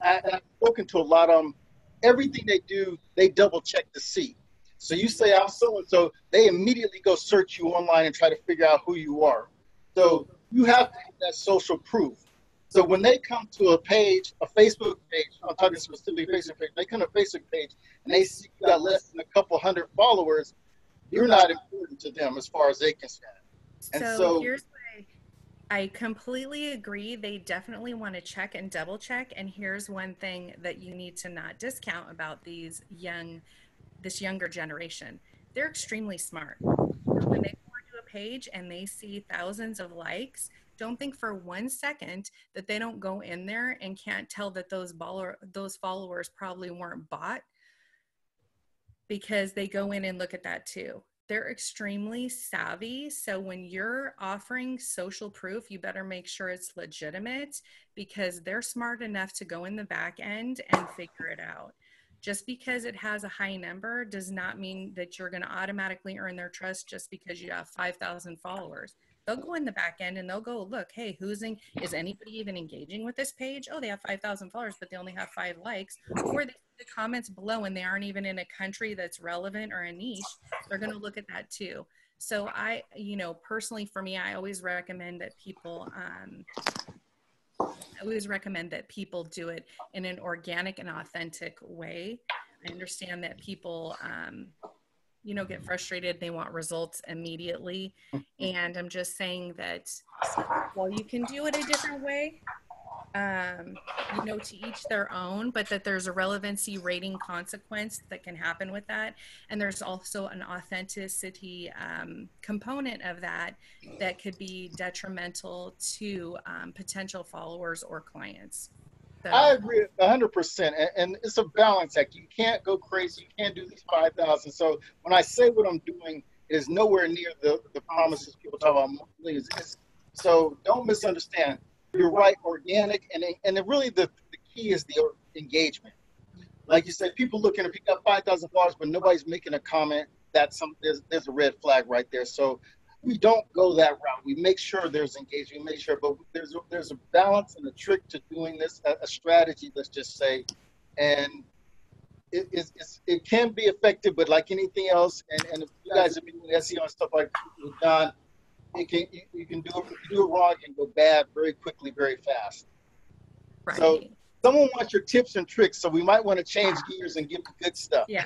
Speaker 5: and I've spoken to a lot of them. Everything they do, they double check to see. So you say, I'm so-and-so, they immediately go search you online and try to figure out who you are. So you have to have that social proof. So when they come to a page, a Facebook page, I'm talking specifically Facebook page, they come to a Facebook page and they see you got less than a couple hundred followers, you're not important to them as far as they're concerned. And so
Speaker 1: here's why I completely agree. They definitely want to check and double check. And here's one thing that you need to not discount about this younger generation. They're extremely smart. So when they go onto a page and they see thousands of likes, don't think for 1 second that they don't go in there and can't tell that those followers probably weren't bought, because they go in and look at that too. They're extremely savvy. So when you're offering social proof, you better make sure it's legitimate, because they're smart enough to go in the back end and figure it out. Just because it has a high number does not mean that you're going to automatically earn their trust just because you have 5,000 followers. They'll go in the back end and they'll go, look, hey, is anybody even engaging with this page? Oh, they have 5,000 followers, but they only have 5 likes. Or they see the comments below and they aren't even in a country that's relevant or a niche. They're going to look at that too. So personally for me, I always recommend that people, do it in an organic and authentic way. I understand that people, get frustrated. They want results immediately. And I'm just saying that while you can do it a different way, to each their own, but that there's a relevancy rating consequence that can happen with that. And there's also an authenticity component of that could be detrimental to potential followers or clients. So,
Speaker 5: I agree 100%. And it's a balance act. You can't go crazy. You can't do these 5,000. So when I say what I'm doing, it is nowhere near the promises people talk about millions. So don't misunderstand. You're right, organic. And really the key is the engagement. Like you said, people looking, if you got 5,000 followers, but nobody's making a comment, there's a red flag right there. So we don't go that route. We make sure there's engagement. We make sure, but there's a balance and a trick to doing this, a strategy, let's just say, and it can be effective. But like anything else, and if you guys have been doing SEO and stuff like with John, you can do it. If you do it wrong, it can go bad very quickly, very fast.
Speaker 1: right.
Speaker 5: So someone wants your tips and tricks, so we might want to change gears and give the good stuff.
Speaker 1: Yeah.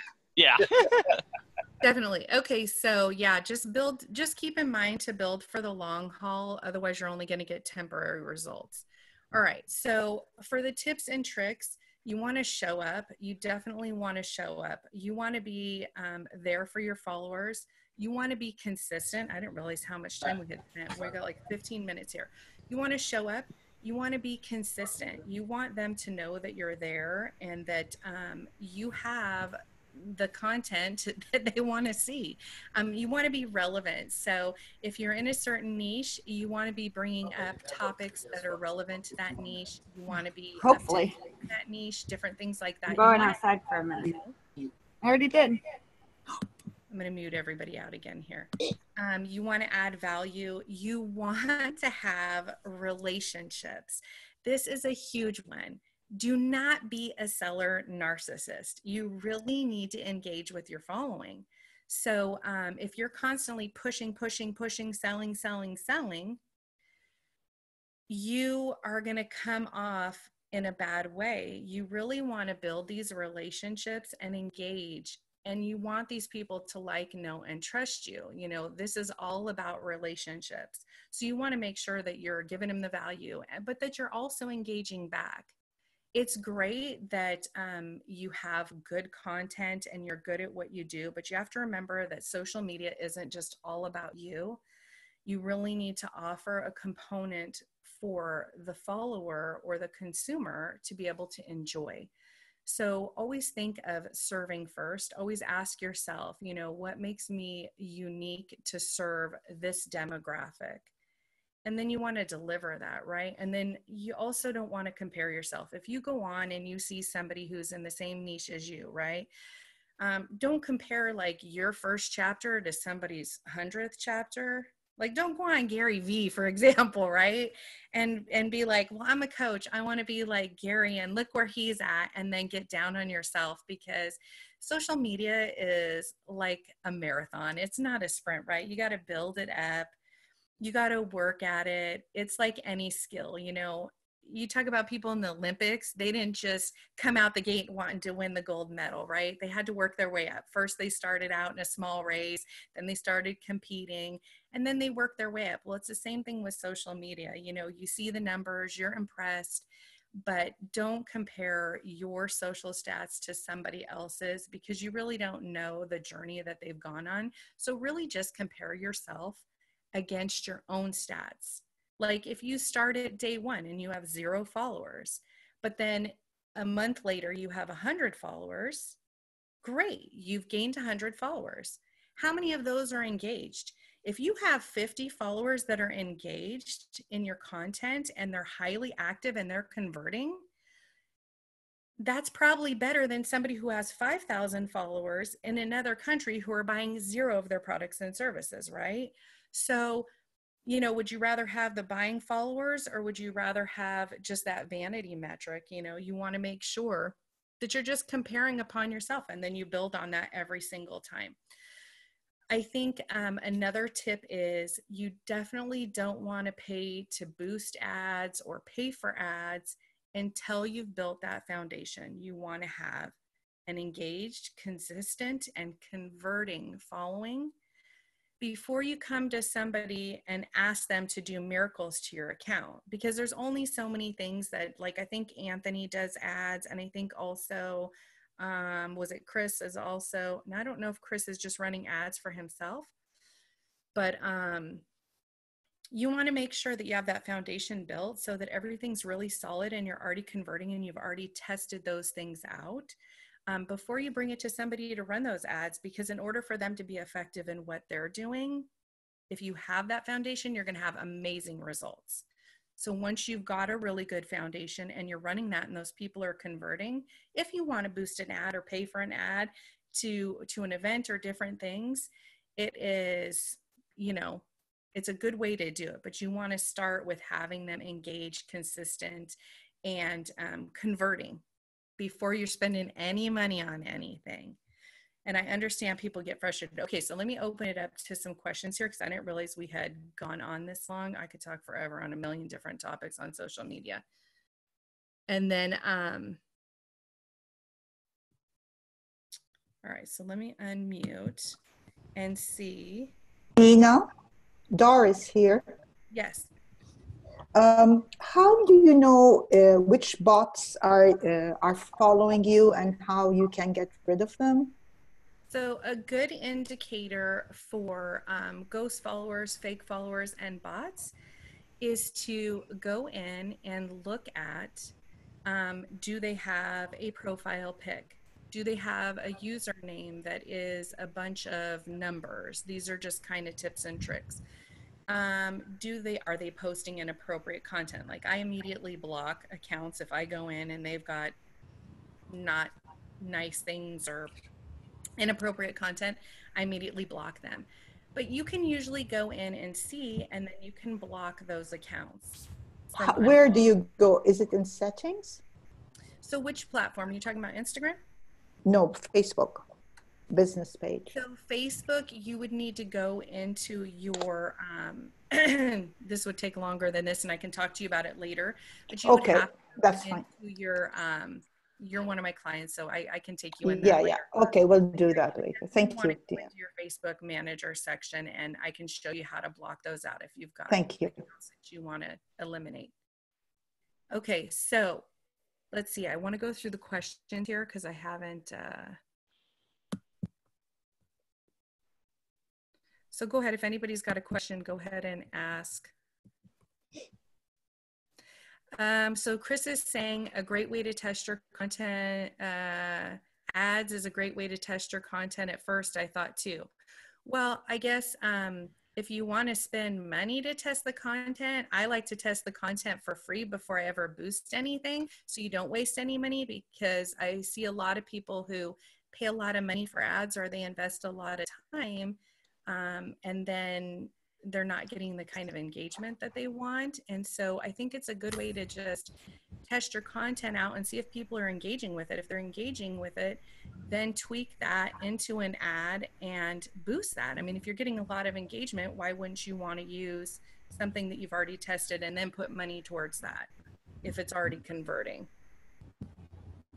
Speaker 1: Definitely. Okay. So yeah, just keep in mind to build for the long haul. Otherwise you're only going to get temporary results. All right. So for the tips and tricks, you want to show up. You definitely want to show up. You want to be there for your followers. You want to be consistent. I didn't realize how much time we had spent. We got like 15 minutes here. You want to show up. You want to be consistent. You want them to know that you're there and that you have the content that they want to see. You want to be relevant. So if you're in a certain niche, you want to be bringing up topics that are relevant to that niche. You want to be
Speaker 7: Hopefully.
Speaker 1: updating that niche, different things like that.
Speaker 7: I'm going outside for a minute. I already did.
Speaker 1: I'm going to mute everybody out again here. You want to add value. You want to have relationships. This is a huge one. Do not be a seller narcissist. You really need to engage with your following. So if you're constantly pushing, selling, you are going to come off in a bad way. You really want to build these relationships and engage. And you want these people to like, know, and trust you. You know, this is all about relationships. So you want to make sure that you're giving them the value, but that you're also engaging back. It's great that you have good content and you're good at what you do, but you have to remember that social media isn't just all about you. You really need to offer a component for the follower or the consumer to be able to enjoy. So always think of serving first. Always ask yourself, you know, what makes me unique to serve this demographic? And then you want to deliver that, right? And then you also don't want to compare yourself. If you go on and you see somebody who's in the same niche as you, right? Don't compare like your first chapter to somebody's 100th chapter. Like, don't go on Gary V, for example, right? And be like, well, I'm a coach. I want to be like Gary and look where he's at, and then get down on yourself, because social media is like a marathon. It's not a sprint, right? You got to build it up. You got to work at it. It's like any skill, you know. You talk about people in the Olympics, they didn't just come out the gate wanting to win the gold medal, right? They had to work their way up. First, they started out in a small race, then they started competing, and then they worked their way up. Well, it's the same thing with social media. You know, you see the numbers, you're impressed, but don't compare your social stats to somebody else's, because you really don't know the journey that they've gone on. So really just compare yourself against your own stats. Like if you start at day one and you have 0 followers, but then a month later you have 100 followers, great, you've gained 100 followers. How many of those are engaged? If you have 50 followers that are engaged in your content and they're highly active and they're converting, that's probably better than somebody who has 5,000 followers in another country who are buying 0 of their products and services, right? So, you know, would you rather have the buying followers, or would you rather have just that vanity metric? You know, you want to make sure that you're just comparing upon yourself, and then you build on that every single time. I think another tip is you definitely don't want to pay to boost ads or pay for ads until you've built that foundation. You want to have an engaged, consistent, and converting following before you come to somebody and ask them to do miracles to your account, because there's only so many things that, like, I think Anthony does ads, and I think also, was it Chris is also, and I don't know if Chris is just running ads for himself, but you want to make sure that you have that foundation built so that everything's really solid and you're already converting and you've already tested those things out. Before you bring it to somebody to run those ads, because in order for them to be effective in what they're doing, if you have that foundation, you're going to have amazing results. So once you've got a really good foundation and you're running that and those people are converting, if you want to boost an ad or pay for an ad to an event or different things, it is, you know, it's a good way to do it. But you want to start with having them engaged, consistent, and converting before you're spending any money on anything. And I understand people get frustrated. Okay, so let me open it up to some questions here, because I didn't realize we had gone on this long. I could talk forever on a million different topics on social media. And then, all right, so let me unmute and see.
Speaker 8: Deana, Doris here.
Speaker 1: Yes.
Speaker 8: How do you know which bots are following you and how you can get rid of them?
Speaker 1: So a good indicator for ghost followers, fake followers, and bots is to go in and look at, do they have a profile pic? Do they have a username that is a bunch of numbers? These are just kind of tips and tricks. Are they posting inappropriate content? Like, I immediately block accounts if I go in and they've got not nice things or inappropriate content. I immediately block them. But you can usually go in and see, and then you can block those accounts from
Speaker 8: Where do you go? Is it in settings?
Speaker 1: So which platform are you talking about? Instagram?
Speaker 8: No, Facebook business page.
Speaker 1: So Facebook, you would need to go into your, this would take longer than this, and I can talk to you about it later, but you would
Speaker 8: Okay,
Speaker 1: have to go
Speaker 8: that's fine.
Speaker 1: into your, you're one of my clients, so I can take you in
Speaker 8: Yeah,
Speaker 1: there
Speaker 8: yeah.
Speaker 1: later.
Speaker 8: Okay, we'll do that later.
Speaker 1: You
Speaker 8: Thank
Speaker 1: want
Speaker 8: you,
Speaker 1: to go
Speaker 8: Deana.
Speaker 1: into your Facebook manager section, and I can show you how to block those out if you've got
Speaker 8: Thank you.
Speaker 1: accounts that you want to eliminate. Okay, so let's see. I want to go through the questions here because I haven't. So go ahead. If anybody's got a question, go ahead and ask. So Chris is saying a great way to test your content, ads is a great way to test your content at first, I thought too. Well, I guess if you want to spend money to test the content, I like to test the content for free before I ever boost anything, so you don't waste any money, because I see a lot of people who pay a lot of money for ads, or they invest a lot of time, and then they're not getting the kind of engagement that they want. And so I think it's a good way to just test your content out and see if people are engaging with it. If they're engaging with it, then tweak that into an ad and boost that. I mean, if you're getting a lot of engagement, why wouldn't you want to use something that you've already tested and then put money towards that if it's already converting?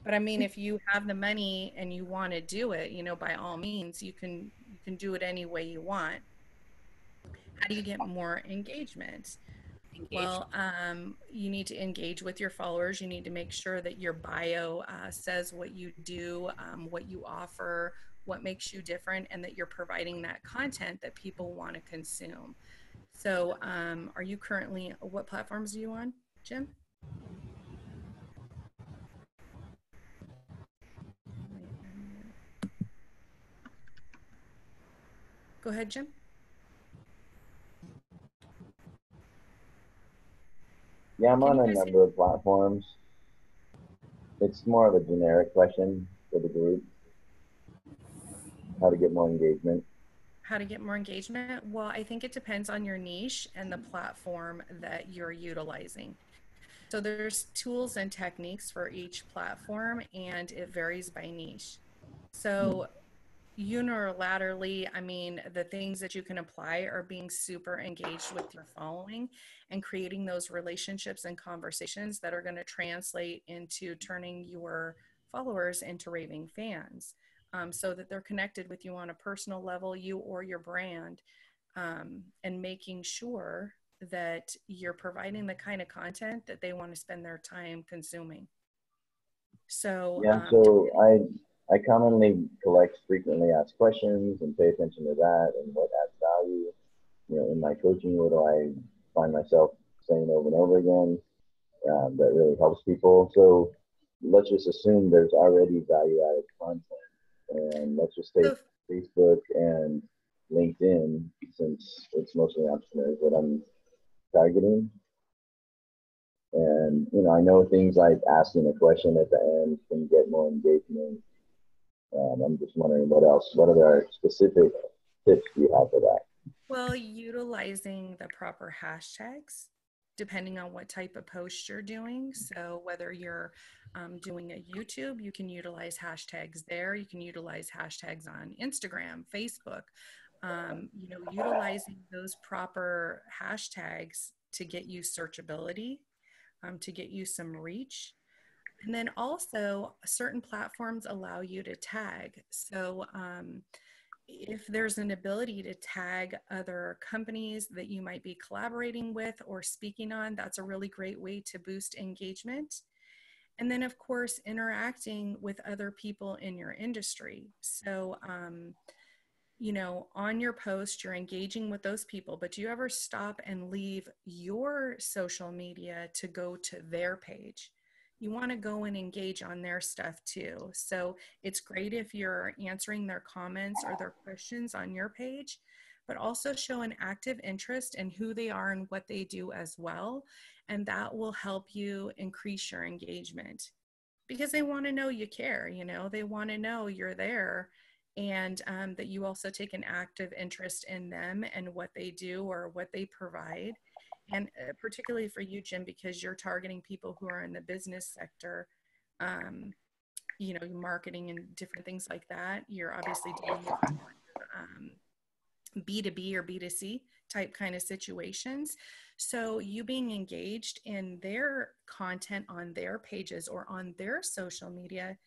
Speaker 1: But I mean, if you have the money and you want to do it, you know, by all means, you can do it any way you want. How do you get more engagement? Well, you need to engage with your followers. You need to make sure that your bio says what you do, what you offer, what makes you different, and that you're providing that content that people want to consume. So are you currently, what platforms are you on, Jim? Go ahead, Jim.
Speaker 4: Yeah, I'm on a number of platforms. It's more of a generic question for the group. How to get more engagement.
Speaker 1: How to get more engagement? Well, I think it depends on your niche and the platform that you're utilizing. So there's tools and techniques for each platform, and it varies by niche. So unilaterally, I mean, the things that you can apply are being super engaged with your following and creating those relationships and conversations that are going to translate into turning your followers into raving fans, so that they're connected with you on a personal level, you or your brand, and making sure that you're providing the kind of content that they want to spend their time consuming. So
Speaker 4: yeah, so I commonly collect frequently asked questions and pay attention to that and what adds value. You know, in my coaching, what do I find myself saying over and over again that really helps people? So let's just assume there's already value-added content, and let's just take Facebook and LinkedIn, since it's mostly entrepreneurs that I'm targeting. And, you know, I know things like asking a question at the end can get more engagement. I'm just wondering what else, what other specific tips do you have for that?
Speaker 1: Well, utilizing the proper hashtags, depending on what type of post you're doing. So whether you're doing a YouTube, you can utilize hashtags there. You can utilize hashtags on Instagram, Facebook, you know, utilizing those proper hashtags to get you searchability, to get you some reach. And then also certain platforms allow you to tag. So if there's an ability to tag other companies that you might be collaborating with or speaking on, that's a really great way to boost engagement. And then of course, interacting with other people in your industry. So, you know, on your post, you're engaging with those people, but do you ever stop and leave your social media to go to their page? you want to go and engage on their stuff too. So it's great if you're answering their comments or their questions on your page, but also show an active interest in who they are and what they do as well. And that will help you increase your engagement, because they want to know you care, you know, they want to know you're there, and that you also take an active interest in them and what they do or what they provide. And particularly for you, Jim, because you're targeting people who are in the business sector, you know, marketing and different things like that. You're obviously dealing with B2B or B2C type kind of situations. So you being engaged in their content on their pages or on their social media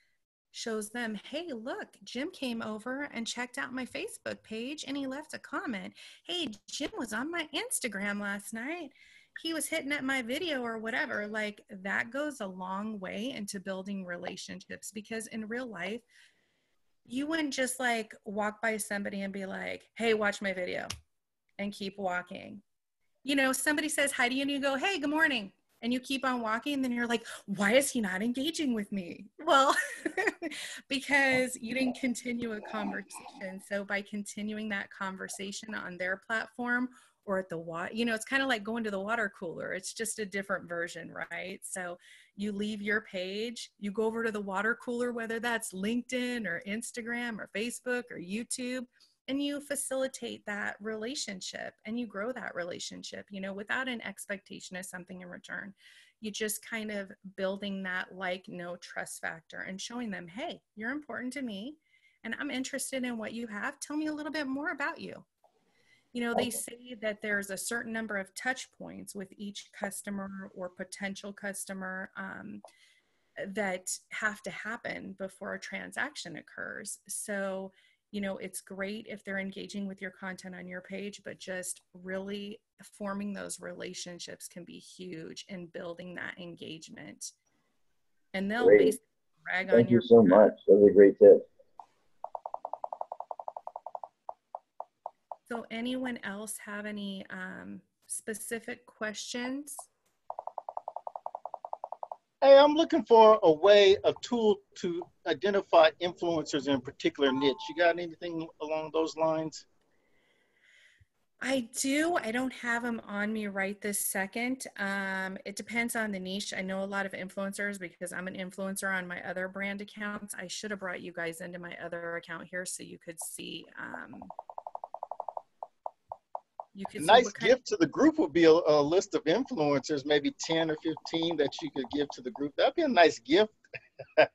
Speaker 1: shows them, hey, look, Jim came over and checked out my Facebook page and he left a comment. Hey, Jim was on my Instagram last night. He was hitting at my video or whatever. Like, that goes a long way into building relationships, because in real life, you wouldn't just like walk by somebody and be like, hey, watch my video, and keep walking. You know, somebody says hi to you and you go, hey, good morning. And you keep on walking, and then you're like, why is he not engaging with me? Well, because you didn't continue a conversation. So by continuing that conversation on their platform or at the water, you know, it's kind of like going to the water cooler. It's just a different version, right? So you leave your page, you go over to the water cooler, whether that's LinkedIn or Instagram or Facebook or YouTube, and you facilitate that relationship and you grow that relationship, you know, without an expectation of something in return. You just kind of building that like, no trust factor and showing them, hey, you're important to me and I'm interested in what you have. Tell me a little bit more about you. You know, they say that there's a certain number of touch points with each customer or potential customer that have to happen before a transaction occurs. So, you know, it's great if they're engaging with your content on your page, but just really forming those relationships can be huge in building that engagement. And they'll
Speaker 4: Great.
Speaker 1: basically brag on
Speaker 4: Thank
Speaker 1: your
Speaker 4: you so much. Those are great tips.
Speaker 1: So anyone else have any specific questions?
Speaker 5: Hey, I'm looking for a way, a tool to identify influencers in a particular niche. You got anything along those lines?
Speaker 1: I do. I don't have them on me right this second. It depends on the niche. I know a lot of influencers because I'm an influencer on my other brand accounts. I should have brought you guys into my other account here so you could see.
Speaker 5: A nice gift to the group would be a list of influencers, maybe 10 or 15 that you could give to the group. That'd be a nice gift.
Speaker 1: Well,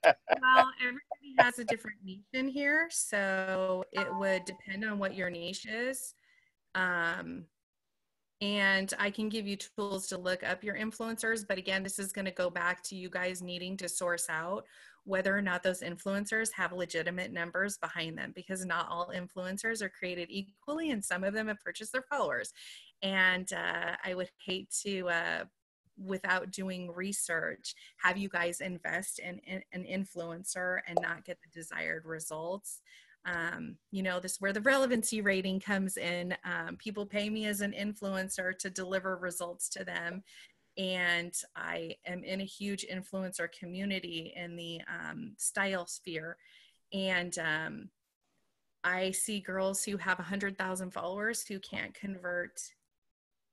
Speaker 1: everybody has a different niche in here, so it would depend on what your niche is. And I can give you tools to look up your influencers, but again, this is going to go back to you guys needing to source out whether or not those influencers have legitimate numbers behind them, because not all influencers are created equally and some of them have purchased their followers. And I would hate to, without doing research, have you guys invest in an influencer and not get the desired results. You know, this is where the relevancy rating comes in. People pay me as an influencer to deliver results to them. And I am in a huge influencer community in the style sphere. And I see girls who have 100,000 followers who can't convert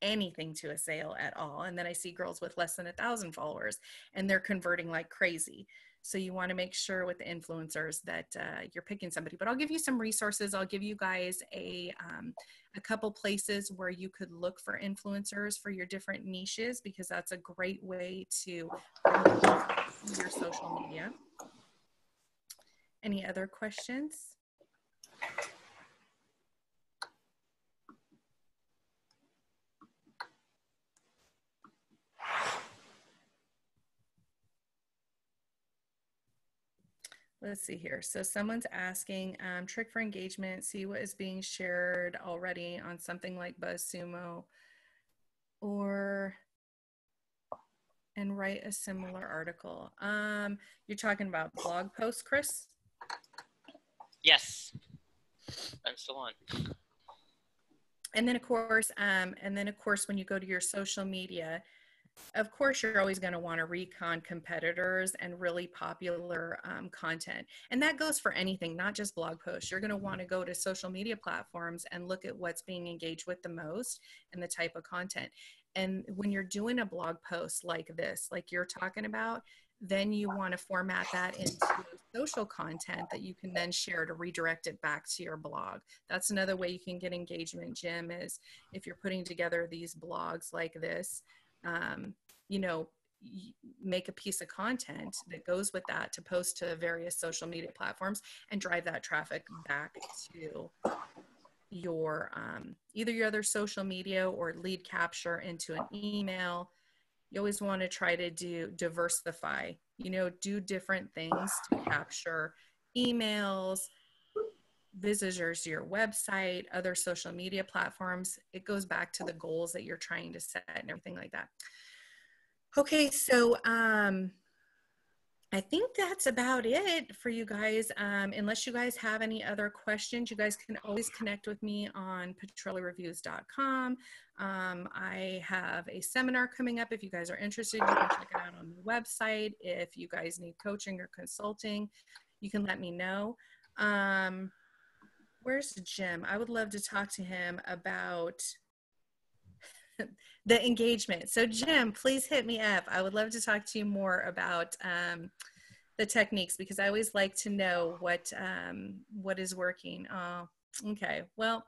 Speaker 1: anything to a sale at all. And then I see girls with less than 1,000 followers and they're converting like crazy. So you want to make sure with the influencers that you're picking somebody. But I'll give you some resources. I'll give you guys a couple places where you could look for influencers for your different niches, because that's a great way to promote your social media. Any other questions? Let's see here. So someone's asking, trick for engagement, see what is being shared already on something like BuzzSumo, and write a similar article. You're talking about blog posts, Chris?
Speaker 6: Yes, I'm still on.
Speaker 1: And then of course, when you go to your social media, of course, you're always going to want to recon competitors and really popular content. And that goes for anything, not just blog posts. You're going to want to go to social media platforms and look at what's being engaged with the most and the type of content. And when you're doing a blog post like this, like you're talking about, then you want to format that into social content that you can then share to redirect it back to your blog. That's another way you can get engagement, Jim, is if you're putting together these blogs like this, you know, make a piece of content that goes with that to post to various social media platforms and drive that traffic back to your either your other social media or lead capture into an email. You always want to try to diversify, you know, do different things to capture emails, visitors to your website, other social media platforms. It goes back to the goals that you're trying to set and everything like that. Okay, so I think that's about it for you guys. Unless you guys have any other questions, you guys can always connect with me on petrolireviews.com. I have a seminar coming up. If you guys are interested, you can check it out on the website. If you guys need coaching or consulting, you can let me know. Where's Jim? I would love to talk to him about the engagement. So Jim, please hit me up. I would love to talk to you more about the techniques, because I always like to know what is working. Okay, well,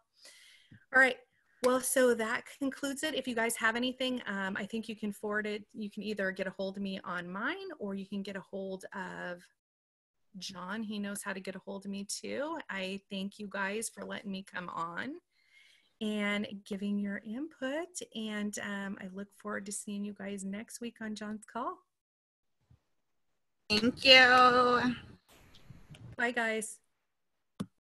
Speaker 1: all right. Well, so that concludes it. If you guys have anything, I think you can forward it. You can either get a hold of me on mine, or you can get a hold of John. He knows how to get a hold of me too. I thank you guys for letting me come on and giving your input. And I look forward to seeing you guys next week on John's Call.
Speaker 7: Thank you.
Speaker 1: Bye, guys.